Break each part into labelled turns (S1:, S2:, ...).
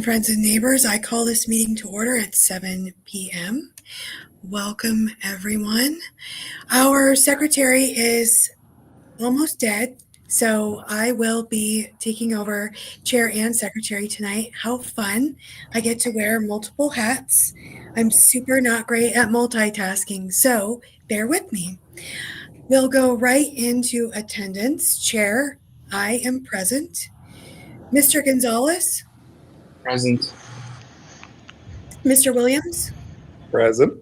S1: Friends and neighbors, I call this meeting to order at 7 p.m. Welcome, everyone. Our secretary is almost dead, so I will be taking over chair and secretary tonight. How fun. I get to wear multiple hats. I'm super not great at multitasking, so bear with me. We'll go right into attendance. Chair, I am present. Mr. Gonzalez?
S2: Present.
S1: Mr. Williams?
S3: Present.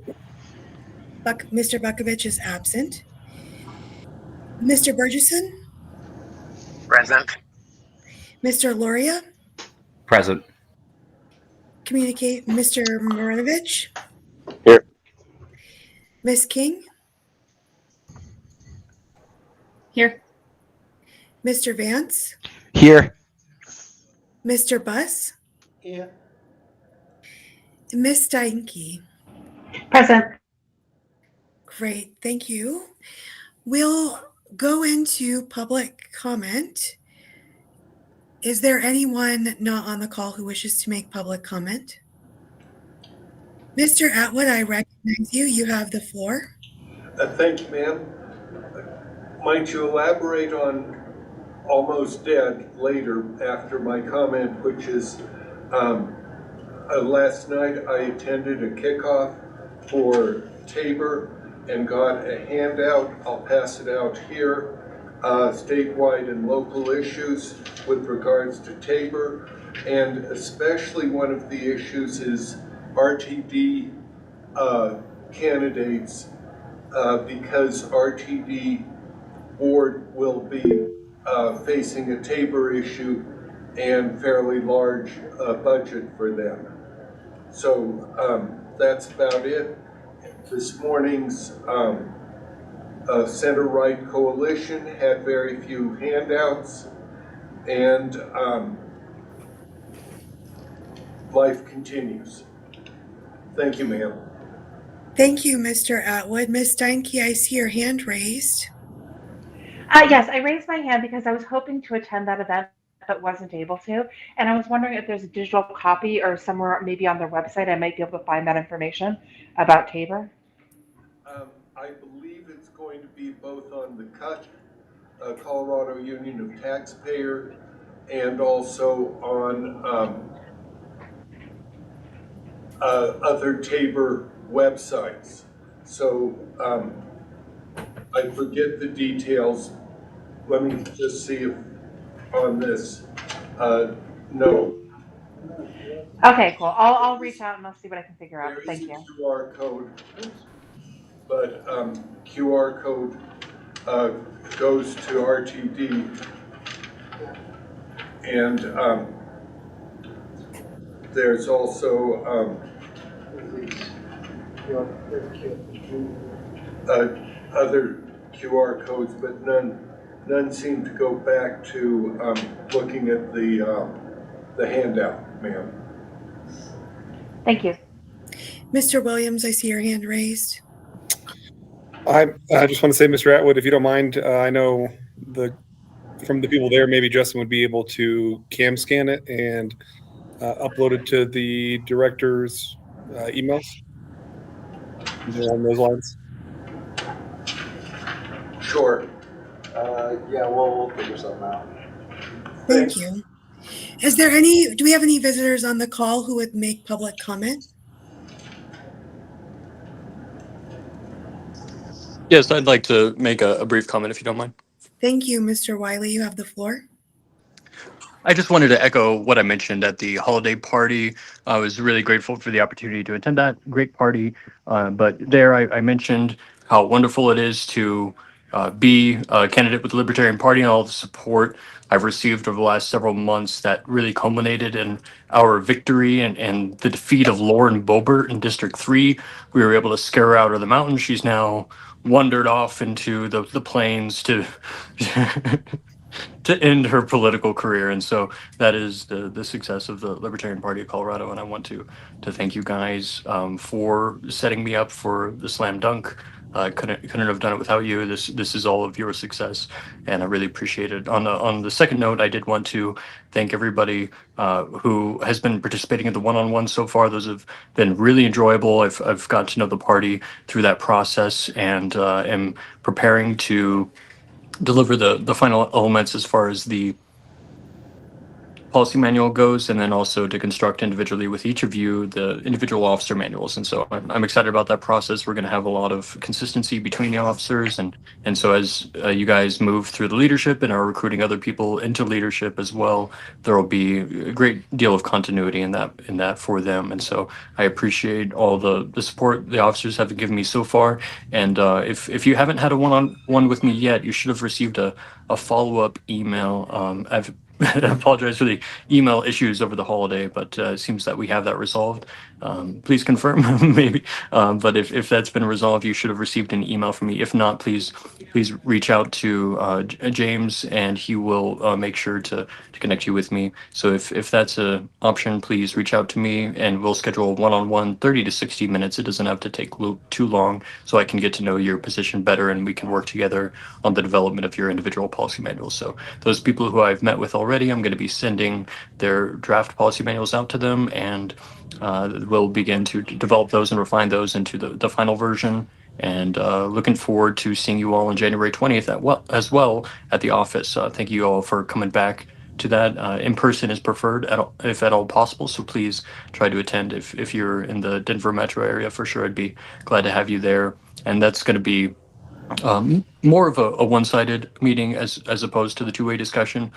S1: Mr. Bukovich is absent. Mr. Burgesson?
S4: Present.
S1: Mr. Loria?
S2: Present.
S1: Communicate Mr. Marinovich?
S4: Here.
S1: Ms. King?
S5: Here.
S1: Mr. Vance?
S4: Here.
S1: Mr. Buss?
S3: Here.
S1: Ms. Steinke?
S5: Present.
S1: Great, thank you. We'll go into public comment. Is there anyone not on the call who wishes to make public comment? Mr. Atwood, I recognize you. You have the floor.
S6: Thank you, ma'am. Might you elaborate on almost dead later after my comment, which is last night I attended a kickoff for Tabor and got a handout. I'll pass it out here. Statewide and local issues with regards to Tabor, and especially one of the issues is RTD candidates, because RTD board will be facing a Tabor issue and fairly large budget for them. So that's about it. This morning's center-right coalition had very few handouts, and life continues. Thank you, ma'am.
S1: Thank you, Mr. Atwood. Ms. Steinke, I see your hand raised.
S5: Yes, I raised my hand because I was hoping to attend that event but wasn't able to. And I was wondering if there's a digital copy or somewhere maybe on their website I might be able to find that information about Tabor.
S6: I believe it's going to be both on the CUT, Colorado Union of Taxpayer, and also on other Tabor websites. So I forget the details. Let me just see if on this. No.
S5: Okay, cool. I'll reach out and I'll see what I can figure out. Thank you.
S6: There is a QR code, but QR code goes to RTD, and there's also other QR codes, but none seem to go back to looking at the handout, ma'am.
S5: Thank you.
S1: Mr. Williams, I see your hand raised.
S3: I just want to say, Mr. Atwood, if you don't mind, I know from the people there, maybe Justin would be able to cam scan it and upload it to the director's emails along those lines.
S6: Sure.
S7: Yeah, we'll figure something out.
S1: Thank you. Do we have any visitors on the call who would make public comment?
S8: Yes, I'd like to make a brief comment if you don't mind.
S1: Thank you, Mr. Wiley. You have the floor.
S8: I just wanted to echo what I mentioned at the holiday party. I was really grateful for the opportunity to attend that great party. But there I mentioned how wonderful it is to be a candidate with the Libertarian Party and all the support I've received over the last several months that really culminated in our victory and the defeat of Lauren Boebert in District 3. We were able to scare her out of the mountains. She's now wandered off into the plains to to end her political career. And so that is the success of the Libertarian Party of Colorado. And I want to thank you guys for setting me up for the slam dunk couldn't have done it without you. This is all of your success, and I really appreciate it. On the second note, I did want to thank everybody who has been participating in the one-on-one so far. Those have been really enjoyable. I've gotten to know the party through that process, and am preparing to deliver the final elements as far as the policy manual goes, and then also to construct individually with each of you the individual officer manuals. And so I'm excited about that process. We're going to have a lot of consistency between the officers, and so as you guys move through the leadership and are recruiting other people into leadership as well, there will be a great deal of continuity in that for them. And so I appreciate all the support the officers have given me so far. And if you haven't had a one-on-one with me yet, you should have received a follow-up email. I apologize for the email issues over the holiday, but it seems that we have that resolved. Please confirm, maybe. But if that's been resolved, you should have received an email from me. If not, please reach out to James, and he will make sure to connect you with me. So if that's an option, please reach out to me, and we'll schedule a one-on-one 30 to 60 minutes. It doesn't have to take too long, so I can get to know your position better, and we can work together on the development of your individual policy manuals. So those people who I've met with already, I'm going to be sending their draft policy manuals out to them, and we'll begin to develop those and refine those into the final version. And looking forward to seeing you all on January 20th as well at the office. Thank you all for coming back to that. In person is preferred if at all possible, so please try to attend if you're in the Denver metro area. For sure, I'd be glad to have you there. And that's going to be more of a one-sided meeting as opposed to the two-way discussion,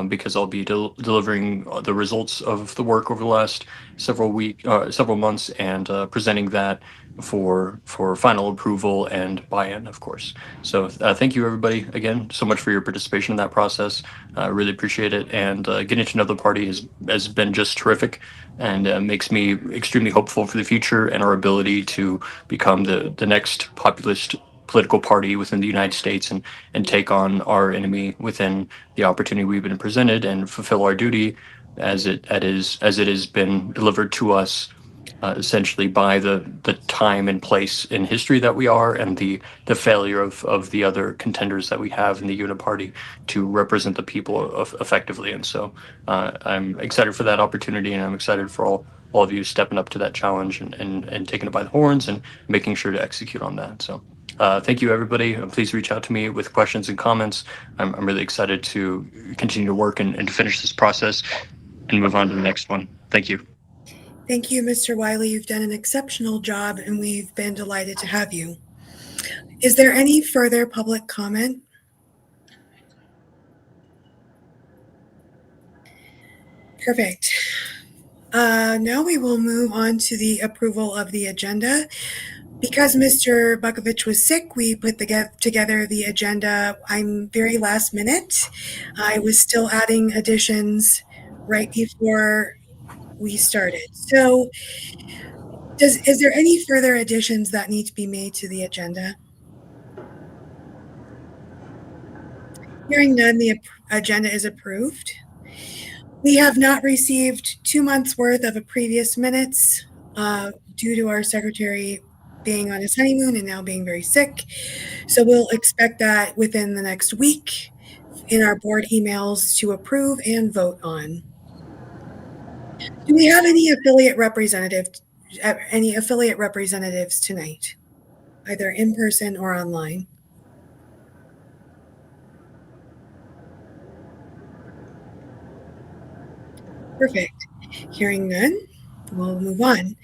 S8: because I'll be delivering the results of the work over the last several months, and presenting that for final approval and buy-in, of course. So thank you, everybody, again, so much for your participation in that process. I really appreciate it, and getting to know the party has been just terrific, and makes me extremely hopeful for the future and our ability to become the next populist political party within the United States, and take on our enemy within the opportunity we've been presented, and fulfill our duty as it has been delivered to us, essentially by the time and place in history that we are, and the failure of the other contenders that we have in the unit party to represent the people effectively. And so I'm excited for that opportunity, and I'm excited for all of you stepping up to that challenge, and taking it by the horns and making sure to execute on that. So thank you, everybody. Please reach out to me with questions and comments. I'm really excited to continue to work and to finish this process and move on to the next one. Thank you.
S1: Thank you, Mr. Wiley. You've done an exceptional job, and we've been delighted to have you. Is there any further public comment? Perfect. Now we will move on to the approval of the agenda. Because Mr. Bukovich was sick, we put together the agenda. I'm very last minute. I was still adding additions right before we started. So is there any further additions that need to be made to the agenda? Hearing none, the agenda is approved. We have not received 2 months worth of previous minutes due to our secretary being on his honeymoon and now being very sick. So we'll expect that within the next week in our board emails to approve and vote on. Do we have any affiliate representatives tonight, either in person or online? Perfect. Hearing none, we'll move on.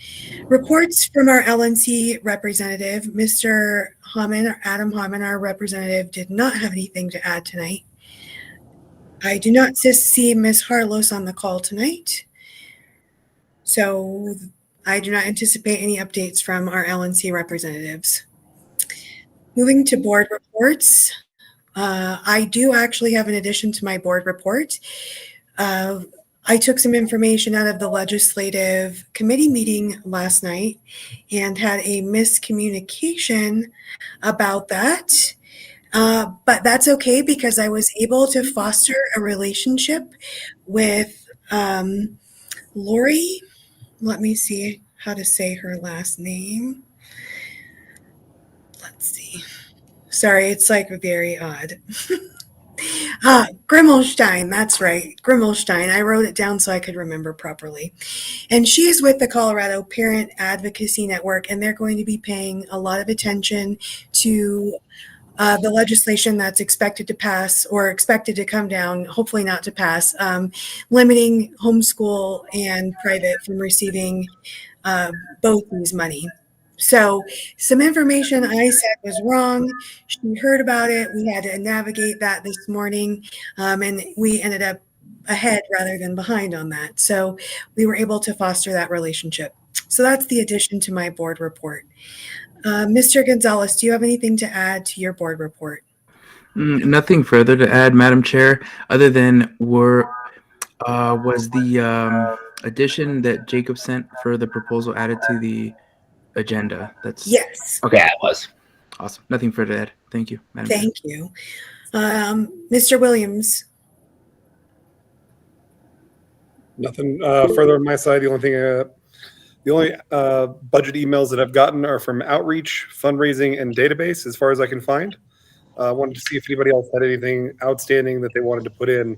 S1: Reports from our LNC representative, Mr. Adam Hammond, our representative, did not have anything to add tonight. I do not see Ms. Harlos on the call tonight, so I do not anticipate any updates from our LNC representatives. Moving to board reports, I do actually have an addition to my board report. I took some information out of the legislative committee meeting last night and had a miscommunication about that. But that's okay, because I was able to foster a relationship with Lori. Let me see how to say her last name. Let's see. Sorry, it's like very odd. Grimmelstein, that's right. Grimmelstein. I wrote it down so I could remember properly. And she is with the Colorado Parent Advocacy Network, and they're going to be paying a lot of attention to the legislation that's expected to pass or expected to come down, hopefully not to pass, limiting homeschool and private from receiving both these money. So some information I said was wrong. She heard about it. We had to navigate that this morning, and we ended up ahead rather than behind on that. So we were able to foster that relationship. So that's the addition to my board report. Mr. Gonzalez, do you have anything to add to your board report?
S9: Nothing further to add, Madam Chair, other than was the addition that Jacob sent for the proposal added to the agenda? That's
S1: Yes.
S9: Okay.
S2: Yeah, it was.
S9: Awesome. Nothing further to add. Thank you, Madam Chair.
S1: Thank you. Mr. Williams.
S3: Nothing further on my side. The only budget emails that I've gotten are from outreach, fundraising, and database, as far as I can find. I wanted to see if anybody else had anything outstanding that they wanted to put in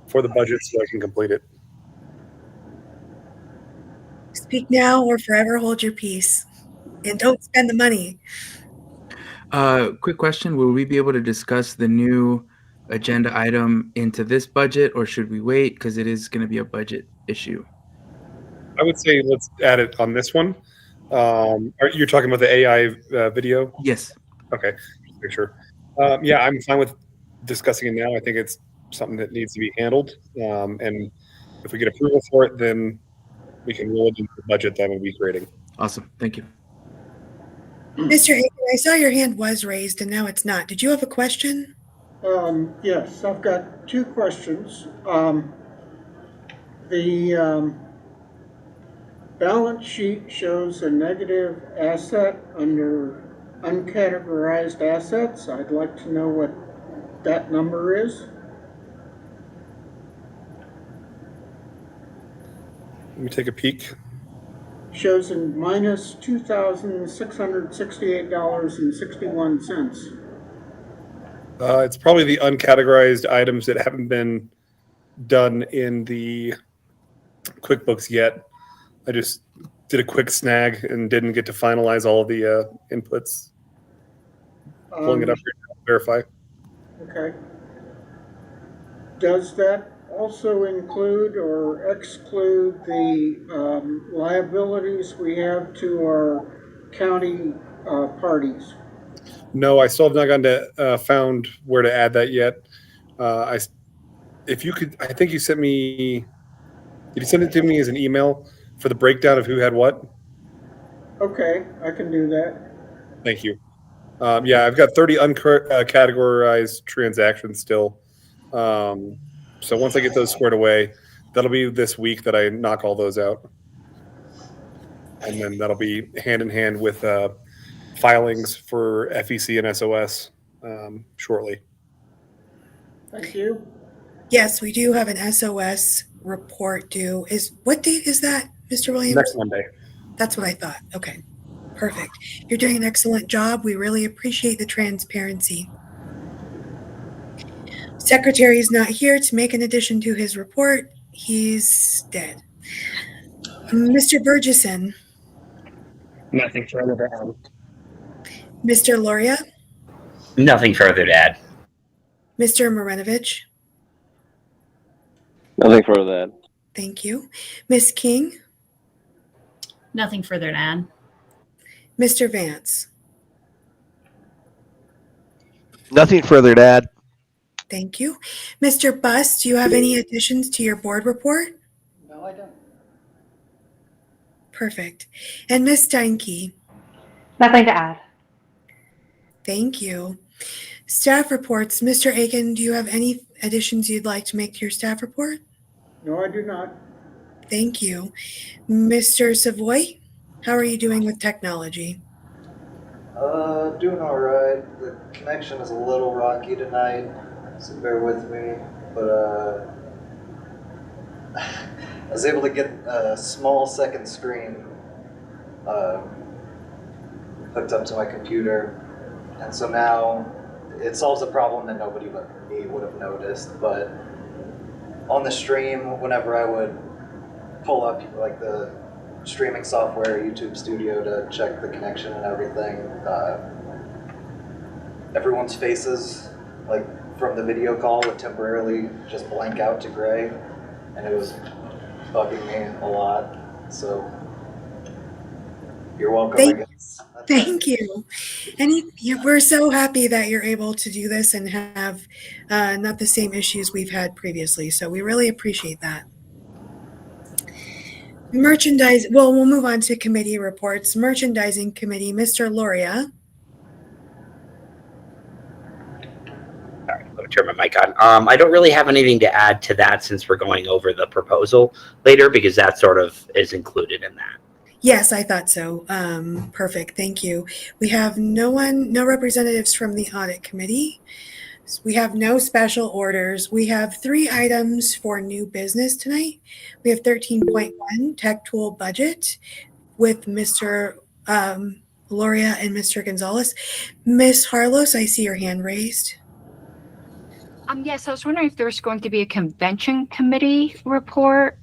S3: for the budget so I can complete it.
S1: Speak now or forever hold your peace. And don't spend the money.
S9: Quick question. Will we be able to discuss the new agenda item into this budget, or should we wait because it is going to be a budget issue?
S3: I would say let's add it on this one. You're talking about the AI video?
S9: Yes.
S3: Okay, just make sure. Yeah, I'm fine with discussing it now. I think it's something that needs to be handled. And if we get approval for it, then we can roll it into the budget that we'll be creating.
S9: Awesome. Thank you.
S1: Mr. Aiken, I saw your hand was raised and now it's not. Did you have a question?
S10: Yes, I've got two questions. The balance sheet shows a negative asset under uncategorized assets. I'd like to know what that number is.
S3: Let me take a peek.
S10: Shows in minus $2,668.61.
S3: It's probably the uncategorized items that haven't been done in the QuickBooks yet. I just did a quick snag and didn't get to finalize all the inputs. Pulling it up here to verify.
S10: Okay. Does that also include or exclude the liabilities we have to our county parties?
S3: No, I still have not gotten to found where to add that yet. If you could, I think you sent me. Did you send it to me as an email for the breakdown of who had what?
S10: Okay, I can do that.
S3: Thank you. Yeah, I've got 30 uncategorized transactions still. So once I get those squared away, that'll be this week that I knock all those out. And then that'll be hand in hand with filings for FEC and SOS shortly.
S10: Thank you.
S1: Yes, we do have an SOS report due. What date is that, Mr. Williams?
S3: Next Monday.
S1: That's what I thought. Okay, perfect. You're doing an excellent job. We really appreciate the transparency. Secretary is not here to make an addition to his report. He's dead. Mr. Burgesson.
S2: Nothing further to add.
S1: Mr. Loria.
S2: Nothing further to add.
S1: Mr. Marinovich.
S4: Nothing further to add.
S1: Thank you. Ms. King.
S11: Nothing further to add.
S1: Mr. Vance.
S4: Nothing further to add.
S1: Thank you. Mr. Buss, do you have any additions to your board report?
S10: No, I don't.
S1: Perfect. And Ms. Steinke?
S5: Nothing to add.
S1: Thank you. Staff reports. Mr. Aiken, do you have any additions you'd like to make to your staff report?
S10: No, I do not.
S1: Thank you. Mr. Savoy, how are you doing with technology?
S7: Doing all right. The connection is a little rocky tonight, so bear with me. But I was able to get a small second screen hooked up to my computer, and so now it solves a problem that nobody but me would have noticed. But on the stream, whenever I would pull up like the streaming software, YouTube Studio, to check the connection and everything, everyone's faces, like from the video call, would temporarily just blank out to gray, and it was bugging me a lot. So you're welcome, I guess.
S1: Thank you. And we're so happy that you're able to do this and have not the same issues we've had previously. So we really appreciate that. Merchandise. Well, we'll move on to committee reports. Merchandising committee, Mr. Loria.
S2: All right, let me turn my mic on. I don't really have anything to add to that since we're going over the proposal later, because that sort of is included in that.
S1: Yes, I thought so. Perfect. Thank you. We have no representatives from the audit committee. We have no special orders. We have 3 items for new business tonight. We have 13.1 tech tool budget with Mr. Loria and Mr. Gonzalez. Ms. Harlos, I see your hand raised.
S12: Yes, I was wondering if there was going to be a convention committee report,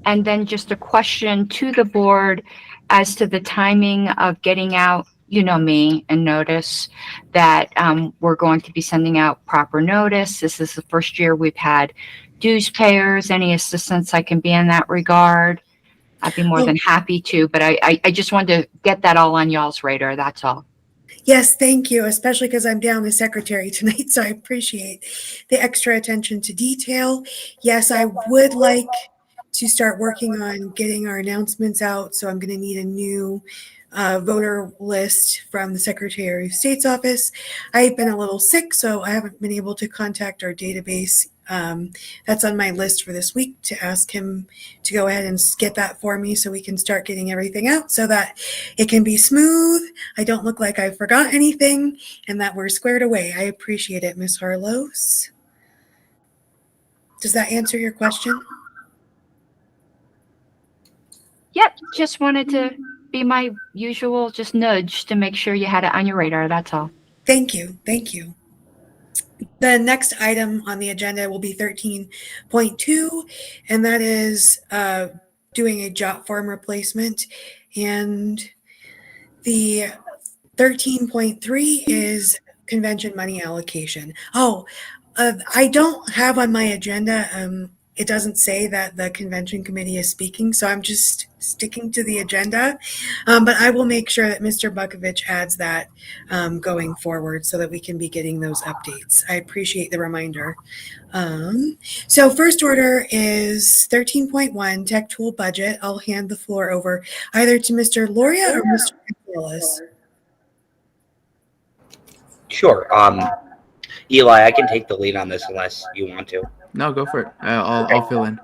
S12: and then just a question to the board as to the timing of getting out, you know me, and notice that we're going to be sending out proper notice. This is the first year we've had dues payers. Any assistance I can be in that regard, I'd be more than happy to, but I just wanted to get that all on y'all's radar, that's all.
S1: Yes, thank you, especially because I'm down the secretary tonight, so I appreciate the extra attention to detail. Yes, I would like to start working on getting our announcements out, so I'm going to need a new voter list from the Secretary of State's office. I've been a little sick, so I haven't been able to contact our database. That's on my list for this week, to ask him to go ahead and get that for me so we can start getting everything out so that it can be smooth. I don't look like I forgot anything and that we're squared away. I appreciate it, Ms. Harlos. Does that answer your question?
S12: Yep, just wanted to be my usual just nudge to make sure you had it on your radar, that's all.
S1: Thank you. Thank you. The next item on the agenda will be 13.2, and that is doing a jot form replacement. And the 13.3 is convention money allocation. I don't have on my agenda, it doesn't say that the convention committee is speaking, so I'm just sticking to the agenda. But I will make sure that Mr. Bukovich adds that going forward so that we can be getting those updates. I appreciate the reminder. So first order is 13.1 tech tool budget. I'll hand the floor over either to Mr. Loria or Mr. Gonzalez.
S2: Sure. Eli, I can take the lead on this unless you want to.
S9: No, go for it. I'll fill in.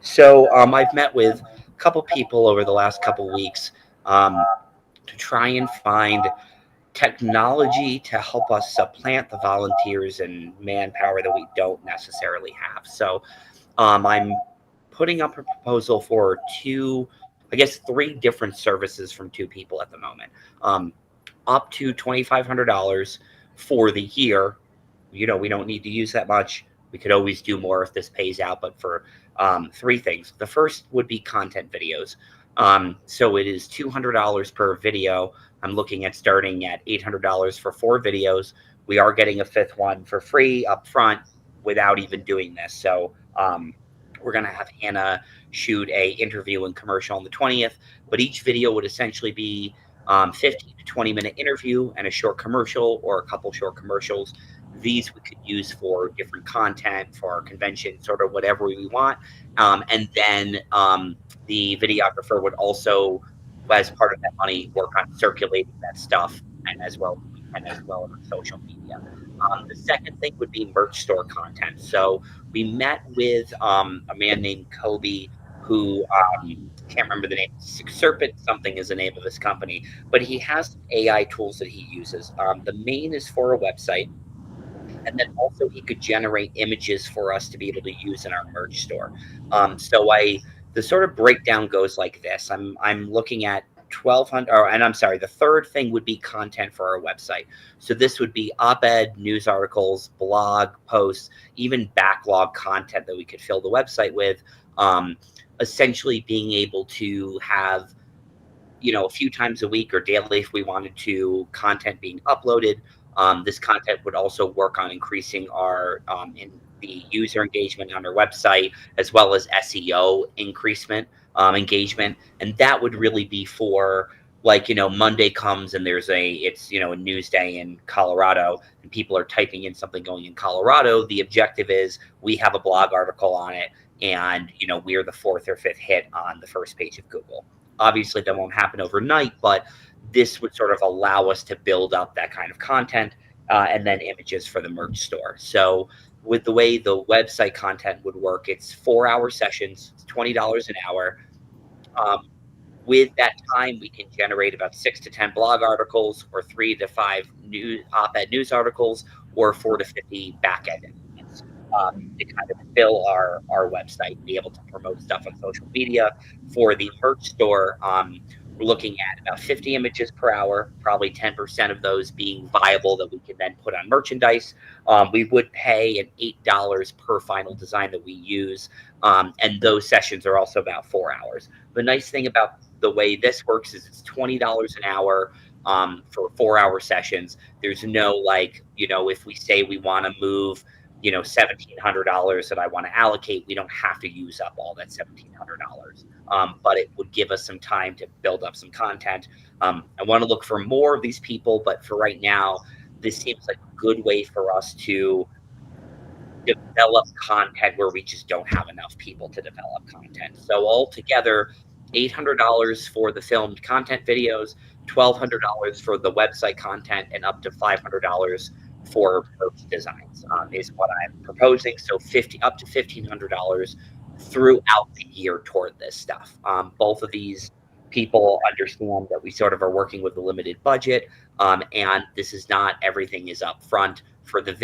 S2: So I've met with a couple people over the last couple weeks to try and find technology to help us supplant the volunteers and manpower that we don't necessarily have. So I'm putting up a proposal for 3 different services from 2 people at the moment, up to $2,500 for the year. You know, we don't need to use that much. We could always do more if this pays out, but for 3 things. The first would be content videos. So it is $200 per video. I'm looking at starting at $800 for 4 videos. We are getting a 5th one for free up front without even doing this. So we're going to have Hannah shoot a interview and commercial on the 20th, but each video would essentially be 15 to 20 minute interview and a short commercial or a couple short commercials. These we could use for different content for our convention, sort of whatever we want. And then the videographer would also, as part of that money, work on circulating that stuff and as well on social media. The second thing would be merch store content. So we met with a man named Kobe who can't remember the name. Serpent something is the name of his company, but he has AI tools that he uses. The main is for a website. And then also he could generate images for us to be able to use in our merch store. The sort of breakdown goes like this. I'm looking at and I'm sorry, the third thing would be content for our website. So this would be op-ed, news articles, blog posts, even backlog content that we could fill the website with. Essentially being able to have, a few times a week or daily if we wanted to, content being uploaded. This content would also work on increasing our in the user engagement on our website, as well as SEO engagement. And that would really be for, like, Monday comes and it's a news day in Colorado and people are typing in something going in Colorado. The objective is we have a blog article on it, and we're the fourth or fifth hit on the first page of Google. Obviously, that won't happen overnight, but this would sort of allow us to build up that kind of content, and then images for the merch store. So with the way the website content would work, it's 4-hour sessions, it's $20 an hour. With that time, we can generate about 6 to 10 blog articles, or 3 to 5 op-ed news articles, or 4 to 50 back-end elements, to kind of fill our website, be able to promote stuff on social media. For the merch store, we're looking at about 50 images per hour, probably 10% of those being viable that we can then put on merchandise. We would pay an $8 per final design that we use, and those sessions are also about 4 hours. The nice thing about the way this works is it's $20 an hour for 4-hour sessions. There's no, if we say we want to move $1,700 that I want to allocate, we don't have to use up all that $1,700. But it would give us some time to build up some content. I want to look for more of these people, but for right now, this seems like a good way for us to develop content where we just don't have enough people to develop content. So altogether, $800 for the filmed content videos, $1,200 for the website content, and up to $500 for merch designs is what I'm proposing. So up to $1,500 throughout the year toward this stuff. Both of these people understand that we sort of are working with a limited budget, and this is not everything is up front. For the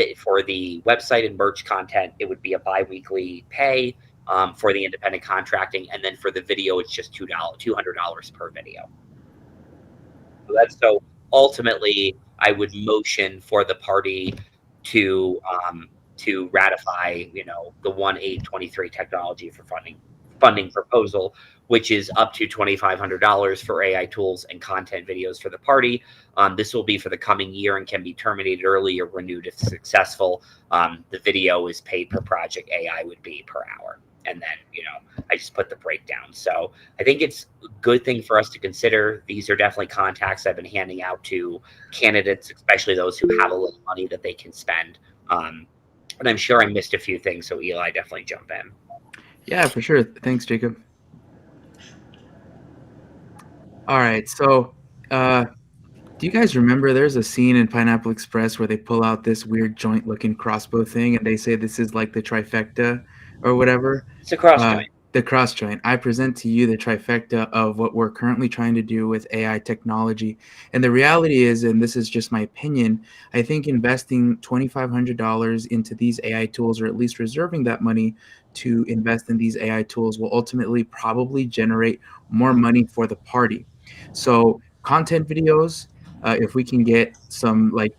S2: website and merch content, it would be a bi-weekly pay for the independent contracting, and then for the video, it's just $200 per video. So ultimately, I would motion for the party to ratify, the 1/8/23 technology for funding proposal, which is up to $2,500 for AI tools and content videos for the party. This will be for the coming year and can be terminated early or renewed if successful. The video is paid per project. AI would be per hour. And then, I just put the breakdown. So I think it's a good thing for us to consider. These are definitely contacts I've been handing out to candidates, especially those who have a little money that they can spend. And I'm sure I missed a few things, so Eli, definitely jump in.
S9: Yeah, for sure. Thanks, Jacob. All right. So, do you guys remember there's a scene in Pineapple Express where they pull out this weird joint-looking crossbow thing and they say this is like the trifecta or whatever?
S2: It's a cross joint.
S9: The cross joint. I present to you the trifecta of what we're currently trying to do with AI technology. And the reality is, and this is just my opinion, I think investing $2,500 into these AI tools, or at least reserving that money to invest in these AI tools, will ultimately probably generate more money for the party. So content videos, if we can get some, like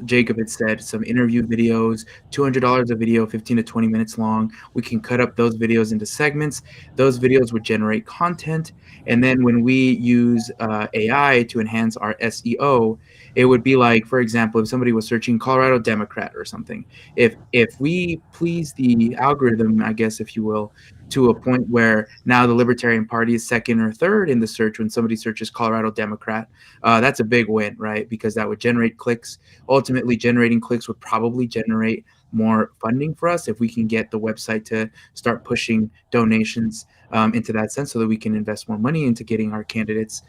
S9: Jacob had said, some interview videos, $200 a video, 15 to 20 minutes long. We can cut up those videos into segments. Those videos would generate content. And then when we use AI to enhance our SEO, it would be like, for example, if somebody was searching Colorado Democrat or something, if we please the algorithm, I guess, if you will, to a point where now the Libertarian Party is second or third in the search when somebody searches Colorado Democrat, that's a big win, right? Because that would generate clicks. Ultimately, generating clicks would probably generate more funding for us if we can get the website to start pushing donations into that sense, so that we can invest more money into getting our candidates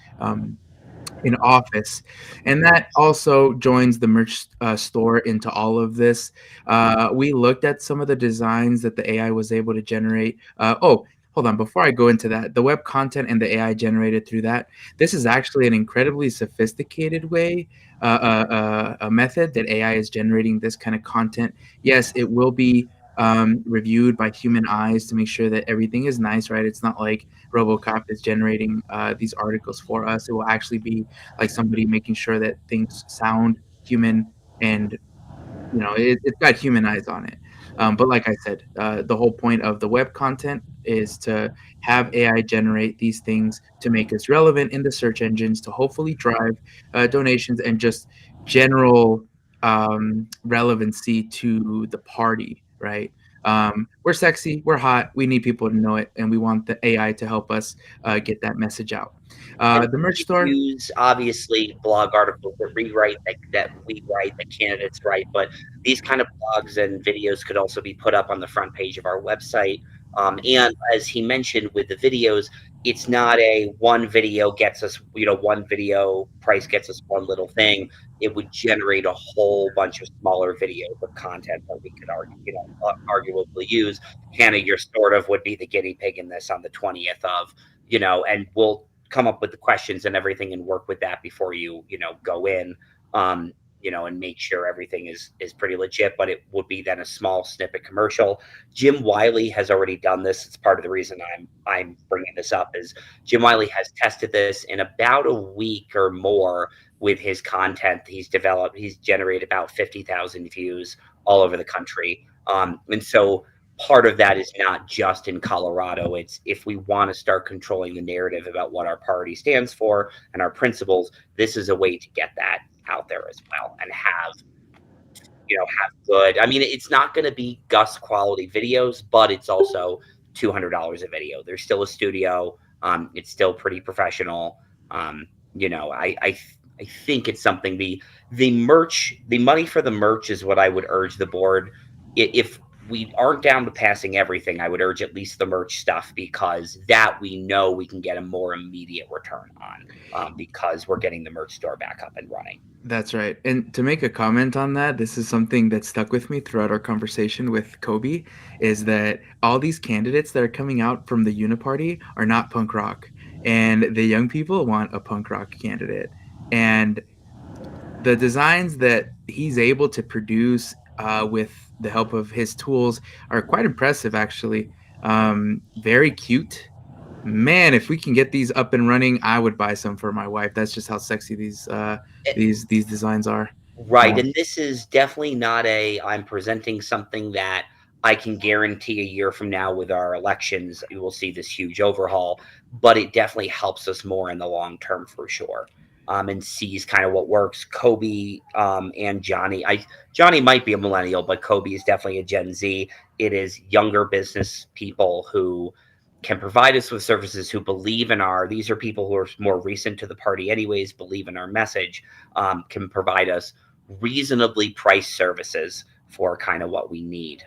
S9: in office. And that also joins the merch store into all of this. We looked at some of the designs that the AI was able to generate. Hold on, before I go into that, the web content and the AI generated through that, this is actually an incredibly sophisticated way, a method that AI is generating this kind of content. Yes, it will be reviewed by human eyes to make sure that everything is nice, right? It's not like RoboCop is generating these articles for us. It will actually be like somebody making sure that things sound human and it's got human eyes on it. But like I said, the whole point of the web content is to have AI generate these things to make us relevant in the search engines, to hopefully drive donations and just general relevancy to the party, right? We're sexy, we're hot, we need people to know it, and we want the AI to help us get that message out.
S2: And
S9: The merch
S2: we
S9: store.
S2: use obviously blog articles that rewrite that we write, that candidates write, but these kind of blogs and videos could also be put up on the front page of our website. And as he mentioned with the videos, it's not a one video gets us, one video price gets us one little thing. It would generate a whole bunch of smaller videos of content that we could arguably use. Hannah, you're sort of would be the guinea pig in this on the 20th of, and we'll come up with the questions and everything and work with that before you go in, and make sure everything is pretty legit. But it would be then a small snippet commercial. Jim Wiley has already done this. It's part of the reason I'm bringing this up is Jim Wiley has tested this in about a week or more with his content. He's generated about 50,000 views all over the country. And so part of that is not just in Colorado. It's if we want to start controlling the narrative about what our party stands for and our principles, this is a way to get that out there as well and have good. I mean, it's not going to be Gus quality videos, but it's also $200 a video. There's still a studio. It's still pretty professional. I think it's something. The merch, the money for the merch is what I would urge the board. If we aren't down to passing everything, I would urge at least the merch stuff, because that we know we can get a more immediate return on, because we're getting the merch store back up and running.
S9: That's right. And to make a comment on that, this is something that stuck with me throughout our conversation with Kobe, is that all these candidates that are coming out from the Uniparty are not punk rock. And the young people want a punk rock candidate. And the designs that he's able to produce with the help of his tools are quite impressive, actually. Very cute. Man, if we can get these up and running, I would buy some for my wife. That's just how sexy these designs are.
S2: Right. And this is definitely not I'm presenting something that I can guarantee a year from now with our elections, you will see this huge overhaul, but it definitely helps us more in the long term for sure. And sees kind of what works. Kobe and Johnny. Johnny might be a millennial, but Kobe is definitely a Gen Z. It is younger business people who can provide us with services, who believe in these are people who are more recent to the party anyways, believe in our message, can provide us reasonably priced services for kind of what we need.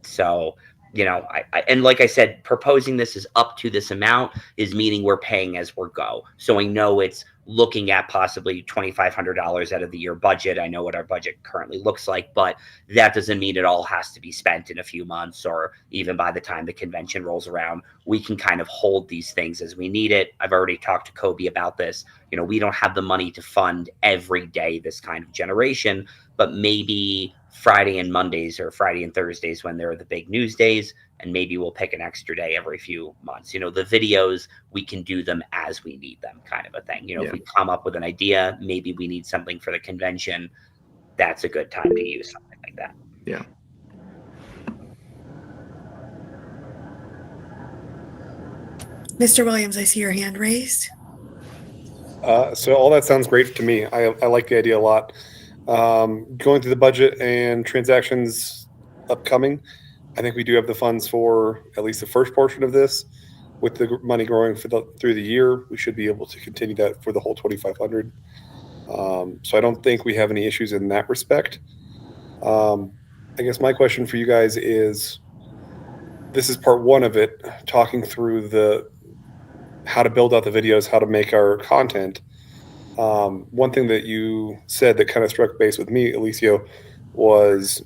S2: So, and like I said, proposing this is up to this amount is meaning we're paying as we go. So I know it's looking at possibly $2,500 out of the year budget. I know what our budget currently looks like, but that doesn't mean it all has to be spent in a few months or even by the time the convention rolls around. We can kind of hold these things as we need it. I've already talked to Kobe about this. We don't have the money to fund every day this kind of generation, but maybe Friday and Mondays or Friday and Thursdays when they're the big news days, and maybe we'll pick an extra day every few months. The videos, we can do them as we need them, kind of a thing. If we come up with an idea, maybe we need something for the convention, that's a good time to use something like that.
S9: Yeah.
S1: Mr. Williams, I see your hand raised.
S3: So all that sounds great to me. I like the idea a lot. Going through the budget and transactions upcoming, I think we do have the funds for at least the first portion of this. With the money growing through the year, we should be able to continue that for the whole 2,500. So I don't think we have any issues in that respect. I guess my question for you guys is, this is part one of it, talking through how to build out the videos, how to make our content. One thing that you said that kind of struck base with me, Alicio, was,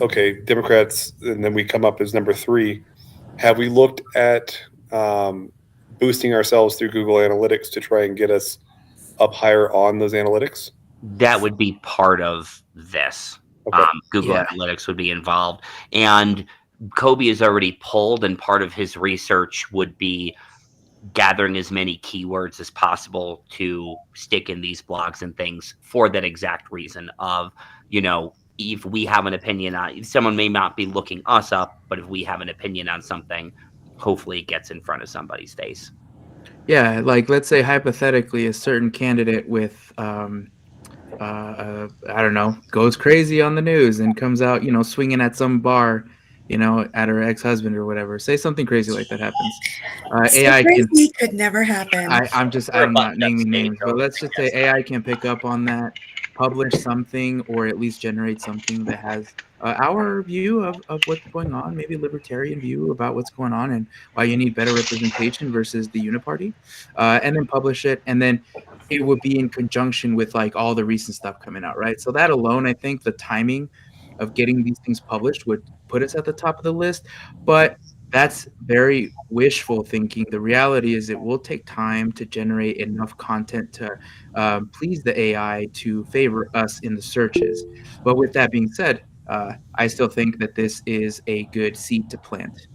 S3: okay, Democrats, and then we come up as number 3. Have we looked at boosting ourselves through Google Analytics to try and get us up higher on those analytics?
S2: That would be part of this.
S3: Okay.
S2: Google
S9: Yeah.
S2: Analytics would be involved. And Kobe is already pulled, and part of his research would be gathering as many keywords as possible to stick in these blogs and things for that exact reason of, if we have an opinion on, someone may not be looking us up, but if we have an opinion on something, hopefully it gets in front of somebody's face.
S9: Yeah, like let's say hypothetically, a certain candidate with I don't know, goes crazy on the news and comes out, swinging at some bar, at her ex-husband or whatever. Say something crazy like that happens.
S1: So
S9: AI can.
S1: crazy could never happen.
S2: We're
S9: I'm
S2: a
S9: not
S2: buttoned up
S9: naming
S2: state,
S9: names, but
S2: so
S9: let's just say AI can pick up on that, publish something, or at least generate something that has our view of what's going on, maybe a libertarian view about what's going on and why you need better representation versus the uniparty, and then publish it. And then it would be in conjunction with like all the recent stuff coming out, right? So that alone, I think the timing of getting these things published would put us at the top of the list. But that's very wishful thinking. The reality is it will take time to generate enough content to please the AI to favor us in the searches. But with that being said, I still think that this is a good seed to plant.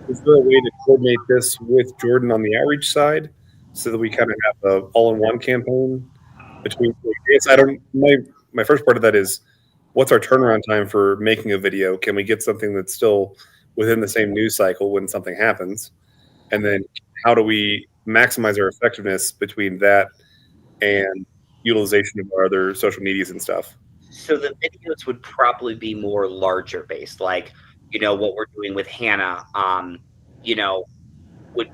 S3: Is there a way to coordinate this with Jordan on the outreach side so that we kind of have a all-in-one campaign between? Yes, I don't. My first part of that is, what's our turnaround time for making a video? Can we get something that's still within the same news cycle when something happens? And then how do we maximize our effectiveness between that and utilization of our other social medias and stuff?
S2: So the videos would probably be more larger based, like, what we're doing with Hannah, would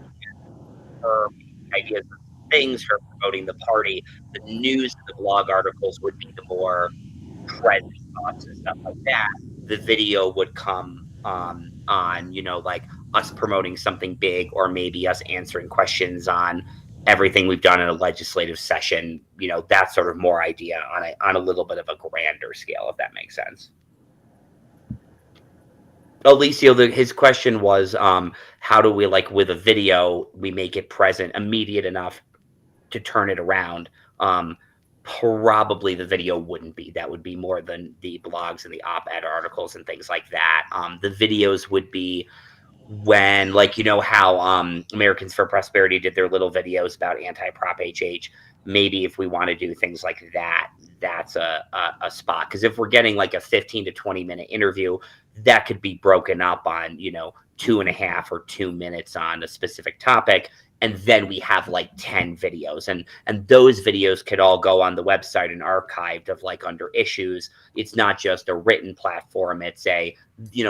S2: her ideas of things, her promoting the party. The news and the blog articles would be the more present thoughts and stuff like that. The video would come on, like us promoting something big, or maybe us answering questions on everything we've done in a legislative session. That sort of more idea on a little bit of a grander scale, if that makes sense. Alicio, his question was, how do we, like with a video, we make it present, immediate enough to turn it around? Probably the video wouldn't be. That would be more than the blogs and the op-ed articles and things like that. The videos would be when, like, how Americans for Prosperity did their little videos about anti-Prop HH. Maybe if we want to do things like that, that's a spot. Because if we're getting like a 15 to 20-minute interview, that could be broken up on, 2.5 or 2 minutes on a specific topic. And then we have like 10 videos, and those videos could all go on the website and archived of like under issues. It's not just a written platform. It's a,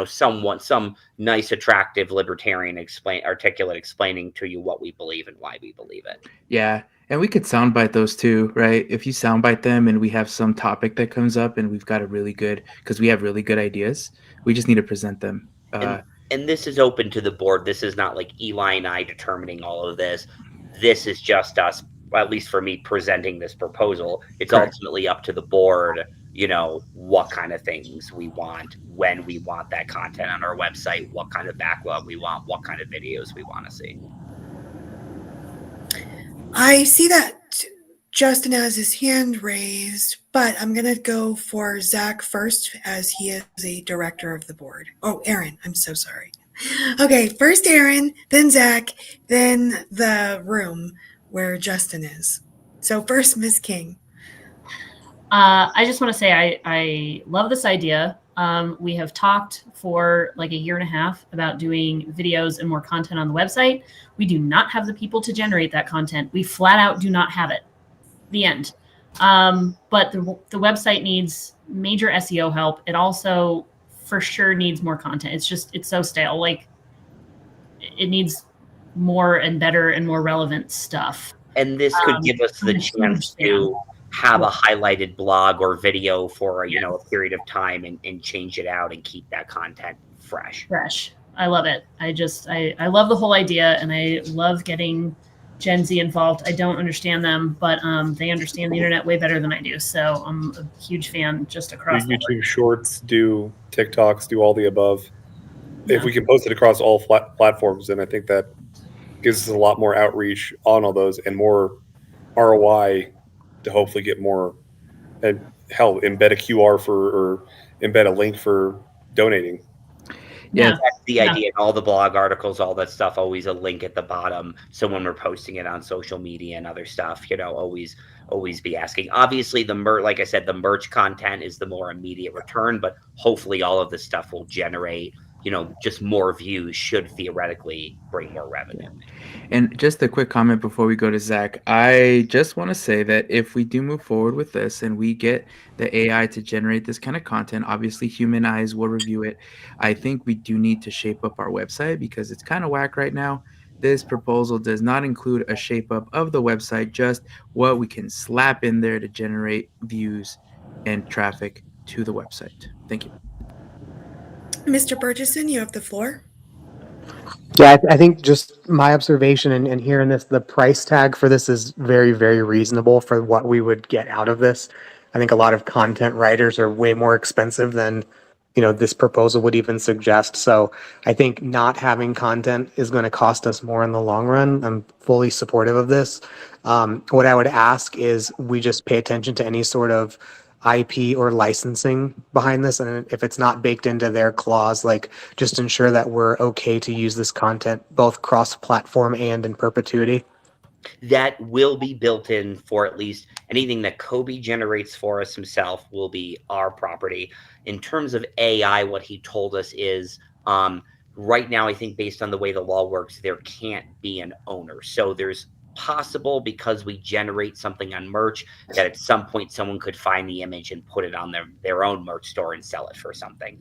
S2: some nice, attractive libertarian articulate explaining to you what we believe and why we believe it.
S9: Yeah. And we could soundbite those too, right? If you soundbite them and we have some topic that comes up and we've got because we have really good ideas, we just need to present them.
S2: And this is open to the board. This is not like Eli and I determining all of this. This is just us, at least for me, presenting this proposal. It's
S9: Correct.
S2: ultimately up to the board, what kind of things we want, when we want that content on our website, what kind of backlog we want, what kind of videos we want to see.
S1: I see that Justin has his hand raised, but I'm going to go for Zach first, as he is the director of the board. Oh, Aaron, I'm so sorry. Okay, first Aaron, then Zach, then the room where Justin is. So first, Ms. King.
S11: I just want to say I love this idea. We have talked for like a year and a half about doing videos and more content on the website. We do not have the people to generate that content. We flat out do not have it. The end. But the website needs major SEO help. It also for sure needs more content. It's so stale. Like it needs more and better and more relevant stuff.
S2: And this could give us the chance to have a highlighted blog or video for a period of time and change it out and keep that content fresh.
S11: I love it. I love the whole idea, and I love getting Gen Z involved. I don't understand them, but they understand the internet way better than I do. So I'm a huge fan just across
S3: do YouTube Shorts, do TikToks, do all the above. Yeah. If we can post it across all platforms, then I think that gives us a lot more outreach on all those and more ROI to hopefully get more. And hell, embed a QR or embed a link for donating.
S9: Yeah.
S2: That's the idea. In all the blog articles, all that stuff, always a link at the bottom. So when we're posting it on social media and other stuff, always be asking. Obviously, like I said, the merch content is the more immediate return, but hopefully all of this stuff will generate, just more views, should theoretically bring more revenue.
S9: And just a quick comment before we go to Zach. I just want to say that if we do move forward with this and we get the AI to generate this kind of content, obviously human eyes will review it. I think we do need to shape up our website because it's kind of whack right now. This proposal does not include a shape up of the website, just what we can slap in there to generate views and traffic to the website. Thank you.
S1: Mr. Burgesson, you have the floor.
S13: Yeah, I think just my observation and hearing this, the price tag for this is very, very reasonable for what we would get out of this. I think a lot of content writers are way more expensive than, this proposal would even suggest. So I think not having content is going to cost us more in the long run. I'm fully supportive of this. What I would ask is we just pay attention to any sort of IP or licensing behind this, and if it's not baked into their clause, like just ensure that we're okay to use this content both cross-platform and in perpetuity.
S2: That will be built in for at least anything that Kobe generates for us himself will be our property. In terms of AI, what he told us is right now, I think based on the way the law works, there can't be an owner. So there's possible, because we generate something on merch, that at some point someone could find the image and put it on their own merch store and sell it for something.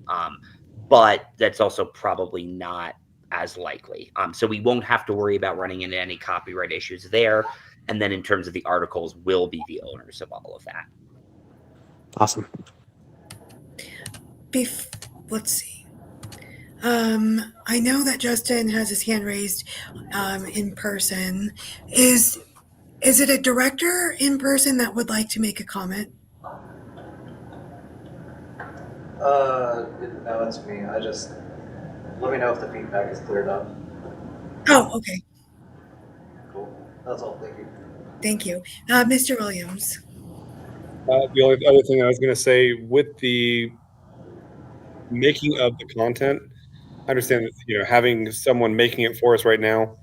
S2: But that's also probably not as likely. So we won't have to worry about running into any copyright issues there. And then in terms of the articles, we'll be the owners of all of that.
S13: Awesome.
S1: Let's see. I know that Justin has his hand raised in person. Is it a director in person that would like to make a comment?
S7: No, it's me. Let me know if the feedback is cleared up.
S1: Oh, okay.
S7: Cool. That's all. Thank you.
S1: Thank you. Mr. Williams.
S3: The only other thing I was going to say, with the making of the content, I understand that, having someone making it for us right now,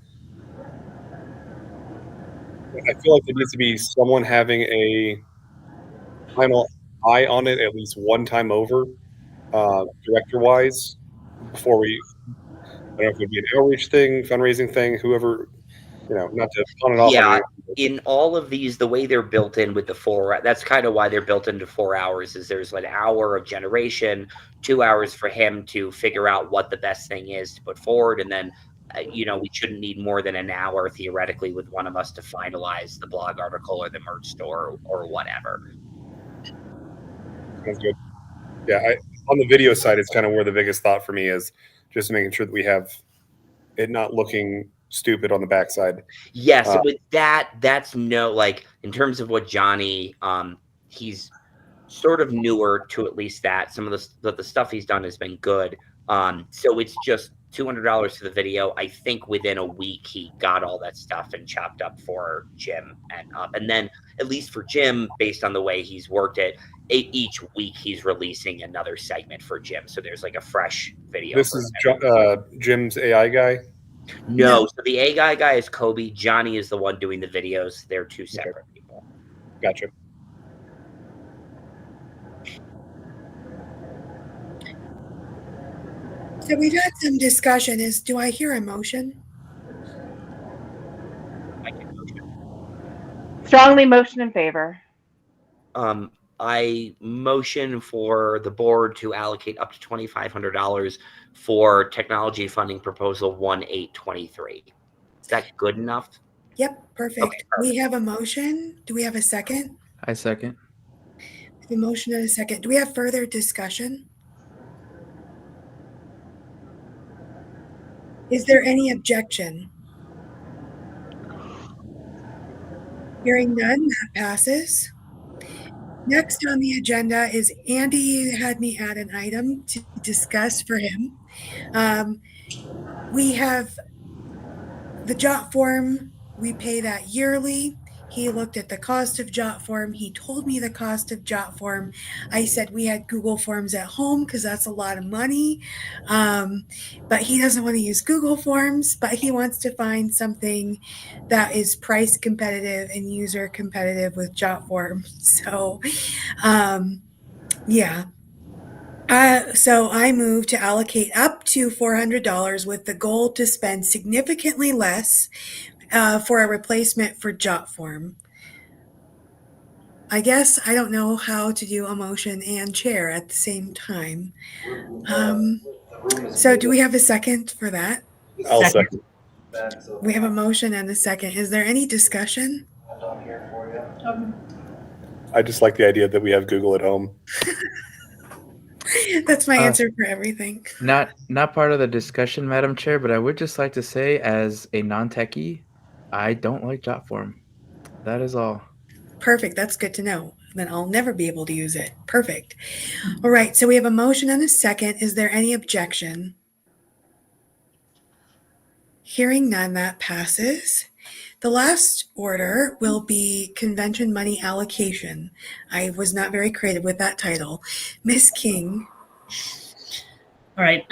S3: I feel like there needs to be someone having a final eye on it at least one time over, director-wise, before I don't know if it would be an outreach thing, fundraising thing, whoever, not to pawn it off on anyone.
S2: In all of these, the way they're built in with the 4, that's kind of why they're built into 4 hours, is there's an hour of generation, 2 hours for him to figure out what the best thing is to put forward. And then, we shouldn't need more than an hour theoretically with one of us to finalize the blog article or the merch store or whatever.
S3: Sounds good. Yeah, on the video side, it's kind of where the biggest thought for me is just making sure that we have it not looking stupid on the backside.
S2: Yes, with that's in terms of what Johnny, he's sort of newer to at least that. Some of the stuff he's done has been good. So it's just $200 for the video. I think within a week he got all that stuff and chopped up for Jim and up. And then at least for Jim, based on the way he's worked it, each week he's releasing another segment for Jim. So there's like a fresh video.
S3: This is Jim's AI guy?
S2: No, so the AI guy is Kobe. Johnny is the one doing the videos. They're two separate people.
S3: Gotcha.
S1: So we've had some discussion. Do I hear a motion?
S2: I can motion.
S5: Strongly motion in favor.
S2: I motion for the board to allocate up to $2,500 for technology funding proposal 1823. Is that good enough?
S1: Yep, perfect.
S2: Okay,
S1: We have a motion. Do we have a second?
S9: I second.
S1: The motion and a second. Do we have further discussion? Is there any objection? Hearing none, that passes. Next on the agenda is Andy had me add an item to discuss for him. We have the JOT form. We pay that yearly. He looked at the cost of JotForm. He told me the cost of JotForm. I said we had Google Forms at home because that's a lot of money. But he doesn't want to use Google Forms, but he wants to find something that is price competitive and user competitive with JotForm. So, yeah. So I moved to allocate up to $400 with the goal to spend significantly less for a replacement for JotForm. I guess I don't know how to do a motion and chair at the same time. So do we have a second for that?
S3: I'll second.
S1: We have a motion and a second. Is there any discussion?
S7: I'm here for you.
S3: I just like the idea that we have Google at home.
S1: That's my answer for everything.
S9: Not part of the discussion, Madam Chair, but I would just like to say, as a non-techie, I don't like JotForm. That is all.
S1: Perfect. That's good to know. Then I'll never be able to use it. Perfect. All right. So we have a motion and a second. Is there any objection? Hearing none, that passes. The last order will be convention money allocation. I was not very creative with that title. Ms. King.
S11: All right.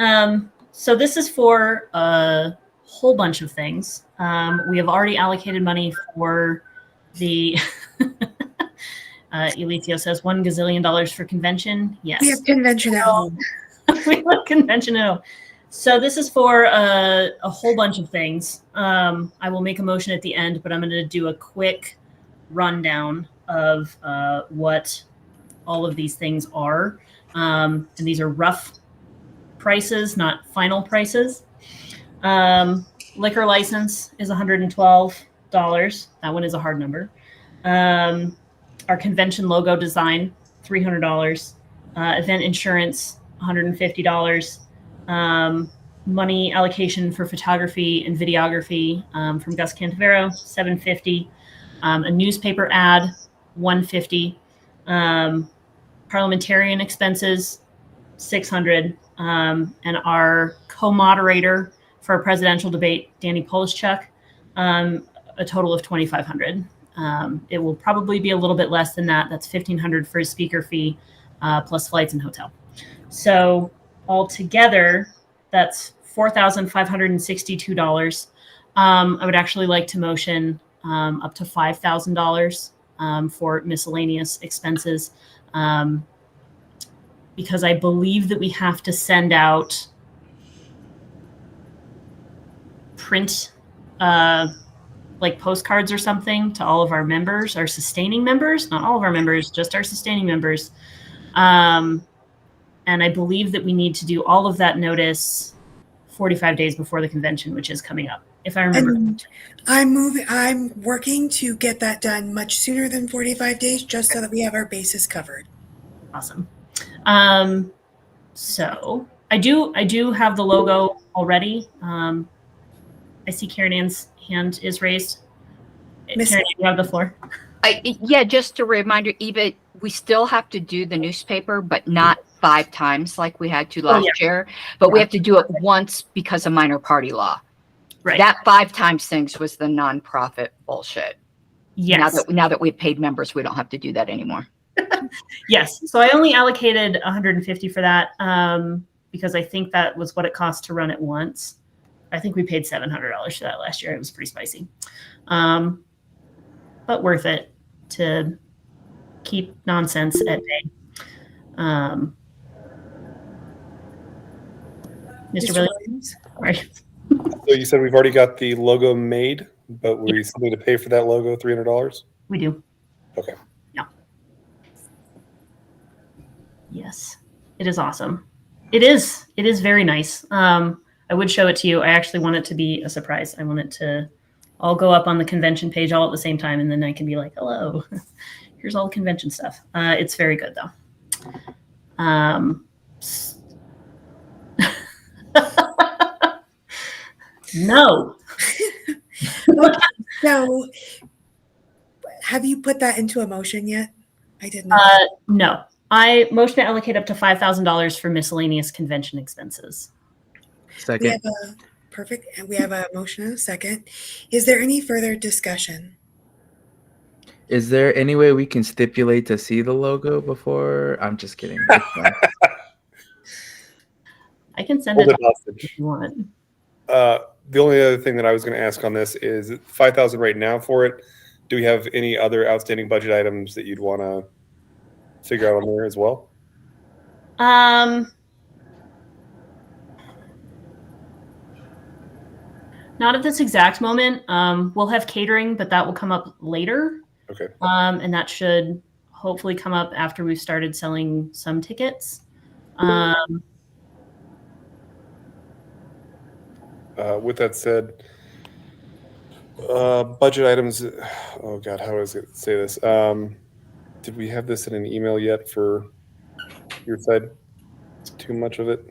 S11: So this is for a whole bunch of things. We have already allocated money for the Elitio says $1 gazillion for convention. Yes.
S1: We have convention at home.
S11: We have convention at home. So this is for a whole bunch of things. I will make a motion at the end, but I'm going to do a quick rundown of what all of these things are. And these are rough prices, not final prices. Liquor license is $112. That one is a hard number. Our convention logo design, $300. Event insurance, $150. Money allocation for photography and videography from Gus Cantavero, $750. A newspaper ad, $150. Parliamentarian expenses, $600. And our co-moderator for a presidential debate, Danny Polishchuk, a total of $2,500. It will probably be a little bit less than that. That's $1,500 for a speaker fee, plus flights and hotel. So altogether, that's $4,562. I would actually like to motion up to $5,000 for miscellaneous expenses, because I believe that we have to send out print like postcards or something to all of our members, our sustaining members, not all of our members, just our sustaining members. And I believe that we need to do all of that notice 45 days before the convention, which is coming up, if I remember.
S1: And I'm working to get that done much sooner than 45 days, just so that we have our bases covered.
S11: Awesome. So I do have the logo already. I see Karen Ann's hand is raised. Karen, you have the floor.
S12: Yeah, just a reminder, Eva, we still have to do the newspaper, but not 5 times like we had to last year. But we have to do it once because of minor party law.
S11: Right.
S12: That 5 times things was the nonprofit bullshit.
S11: Yes.
S12: Now that we've paid members, we don't have to do that anymore.
S11: Yes. So I only allocated $150 for that because I think that was what it cost to run it once. I think we paid $700 for that last year. It was pretty spicy, but worth it to keep nonsense at bay. Mr. Williams? Right.
S3: So you said we've already got the logo made, but we still need to pay for that logo, $300?
S11: We do.
S3: Okay.
S11: Yeah. Yes. It is awesome. It is very nice. I would show it to you. I actually want it to be a surprise. I want it to all go up on the convention page all at the same time, and then I can be like, hello, here's all the convention stuff. It's very good, though. No.
S1: Okay, so have you put that into a motion yet? I did not.
S11: No. I motion to allocate up to $5,000 for miscellaneous convention expenses.
S9: Second.
S1: Perfect. And we have a motion and a second. Is there any further discussion?
S9: Is there any way we can stipulate to see the logo before? I'm just kidding. It's fine.
S11: I can send
S3: Hold
S11: it
S3: it hostage.
S11: if you want.
S3: The only other thing that I was going to ask on this is 5,000 right now for it. Do we have any other outstanding budget items that you'd want to figure out on there as well?
S11: Not at this exact moment. We'll have catering, but that will come up later.
S3: Okay.
S11: And that should hopefully come up after we've started selling some tickets.
S3: With that said, budget items. Oh God, how was it say this? Did we have this in an email yet for your side? Too much of it.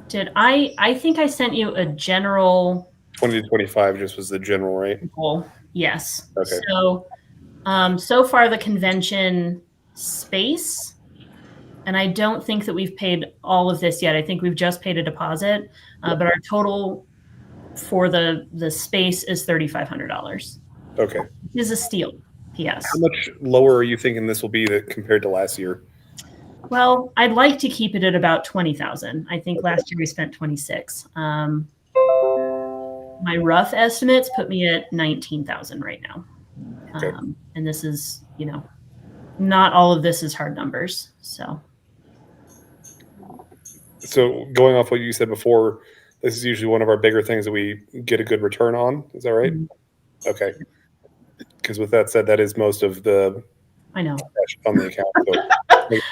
S11: Did I think I sent you a general
S3: 20 to 25 just was the general, right?
S11: goal. Yes.
S3: Okay.
S11: So, so far the convention space, and I don't think that we've paid all of this yet. I think we've just paid a deposit, but our total for the space is $3,500.
S3: Okay.
S11: Is a steal. Yes.
S3: How much lower are you thinking this will be compared to last year?
S11: Well, I'd like to keep it at about 20,000. I think last year we spent 26. My rough estimates put me at 19,000 right now.
S3: Okay.
S11: And this is, not all of this is hard numbers. So
S3: going off what you said before, this is usually one of our bigger things that we get a good return on. Is that right? Mm-hmm. Okay. Because with that said, that is most of the cash on the account. So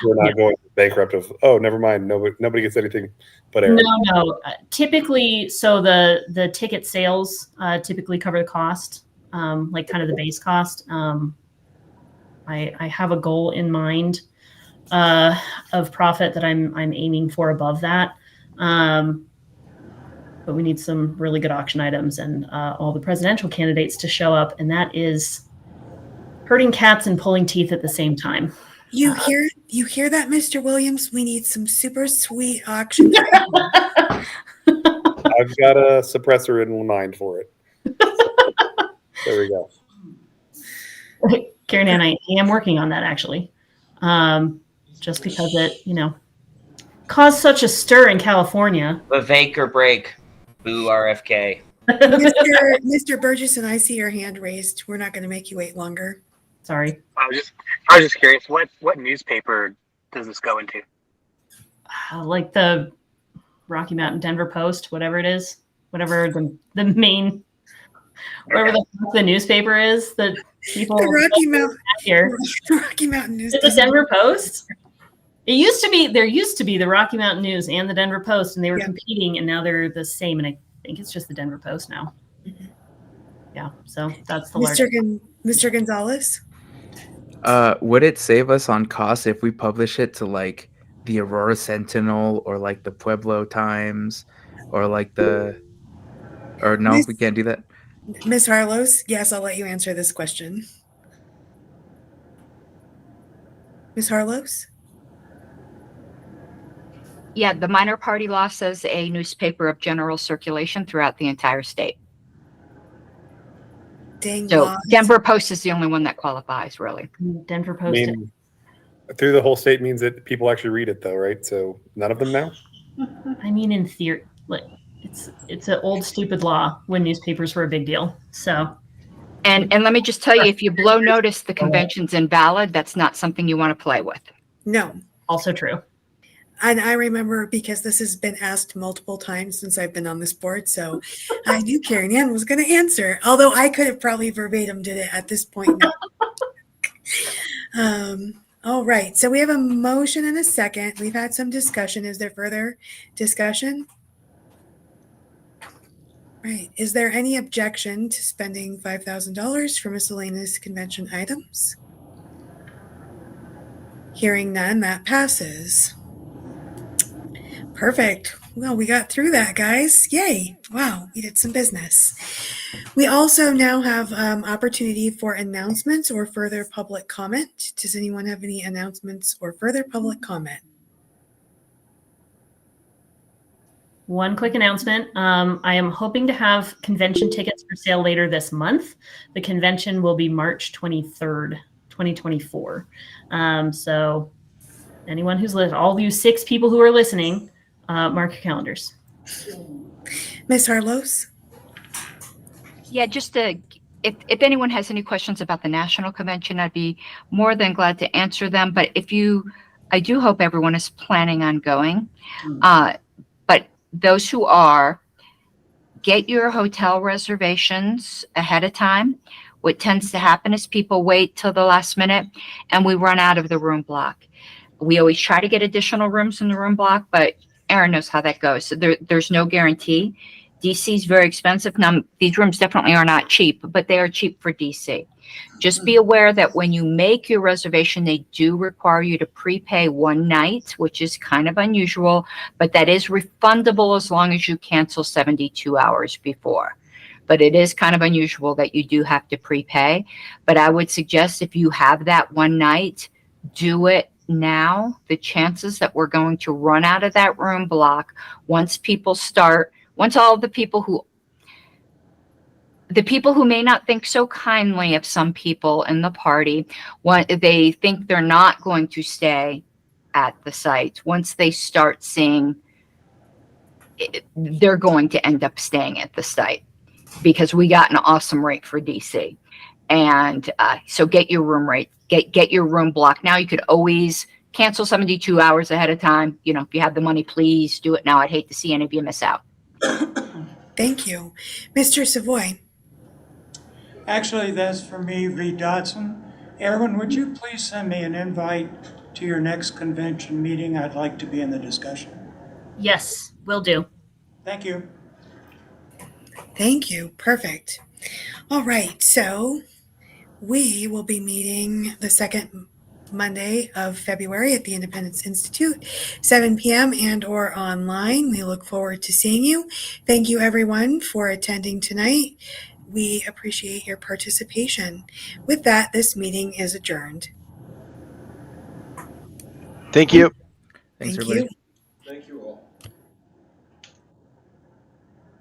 S3: we're not going bankrupt of, oh, never mind. Nobody gets anything but air.
S11: No. Typically, so the ticket sales typically cover the cost, like kind of the base cost. I have a goal in mind of profit that I'm aiming for above that. But we need some really good auction items and all the presidential candidates to show up, and that is herding cats and pulling teeth at the same time.
S1: You hear that, Mr. Williams? We need some super sweet auction.
S3: I've got a suppressor in mind for it. There we go.
S11: Karen Ann, I am working on that actually. Just because it, caused such a stir in California.
S2: Vivek or break. Boo RFK.
S1: Mr. Burgess, and I see your hand raised. We're not going to make you wait longer.
S11: Sorry.
S14: I was just curious. What newspaper does this go into?
S11: Like the Rocky Mountain Denver Post, whatever it is, whatever the main, whatever the newspaper is that people.
S1: The Rocky Mountain
S11: here.
S1: Rocky Mountain News.
S11: The Denver Post. There used to be the Rocky Mountain News and the Denver Post, and they were competing, and now they're the same. And I think it's just the Denver Post now. Mm-hmm. Yeah, so that's the
S1: Mr. Gonzalez.
S9: Would it save us on costs if we publish it to like the Aurora Sentinel or like the Pueblo Times or like we can't do that?
S1: Ms. Harlows, yes, I'll let you answer this question. Ms. Harlows?
S12: Yeah, the minor party law says a newspaper of general circulation throughout the entire state.
S1: Dang.
S12: So Denver Post is the only one that qualifies, really.
S11: Denver Post.
S3: Through the whole state means that people actually read it, though, right? So none of them now.
S11: I mean, in theory, like it's an old stupid law when newspapers were a big deal. So.
S12: And let me just tell you, if you blow notice the convention's invalid, that's not something you want to play with.
S1: No.
S11: Also true.
S1: And I remember, because this has been asked multiple times since I've been on this board, so I knew Karen Ann was going to answer, although I could have probably verbatim did it at this point. All right, so we have a motion and a second. We've had some discussion. Is there further discussion? Right. Is there any objection to spending $5,000 for miscellaneous convention items? Hearing none, that passes. Perfect. Well, we got through that, guys. Yay. Wow, we did some business. We also now have opportunity for announcements or further public comment. Does anyone have any announcements or further public comment?
S11: One quick announcement. I am hoping to have convention tickets for sale later this month. The convention will be March 23rd, 2024. So anyone who's listening, all of you 6 people who are listening, mark your calendars.
S1: Ms. Harlos?
S12: Yeah, just to, if anyone has any questions about the national convention, I'd be more than glad to answer them. But I do hope everyone is planning on going. But those who are, get your hotel reservations ahead of time. What tends to happen is people wait till the last minute and we run out of the room block. We always try to get additional rooms in the room block, but Aaron knows how that goes. So there's no guarantee. DC is very expensive. Now, these rooms definitely are not cheap, but they are cheap for DC. Just be aware that when you make your reservation, they do require you to prepay one night, which is kind of unusual, but that is refundable as long as you cancel 72 hours before. But it is kind of unusual that you do have to prepay. But I would suggest if you have that one night, do it now. The chances that we're going to run out of that room block once all the people who may not think so kindly of some people in the party, they think they're not going to stay at the site. Once they start seeing it, they're going to end up staying at the site because we got an awesome rate for DC. And so get your room rate, get your room block. Now you could always cancel 72 hours ahead of time. You know, if you have the money, please do it now. I'd hate to see any of you miss out.
S1: Thank you. Mr. Savoy?
S10: Actually, that's for me, Reed Dodson. Erwin, would you please send me an invite to your next convention meeting? I'd like to be in the discussion.
S11: Yes, will do.
S10: Thank you.
S1: Thank you. Perfect. All right. So we will be meeting the second Monday of February at the Independence Institute, 7 p.m. and or online. We look forward to seeing you. Thank you, everyone, for attending tonight. We appreciate your participation. With that, this meeting is adjourned.
S4: Thank you.
S9: Thanks,
S1: Thank
S9: everybody.
S1: you.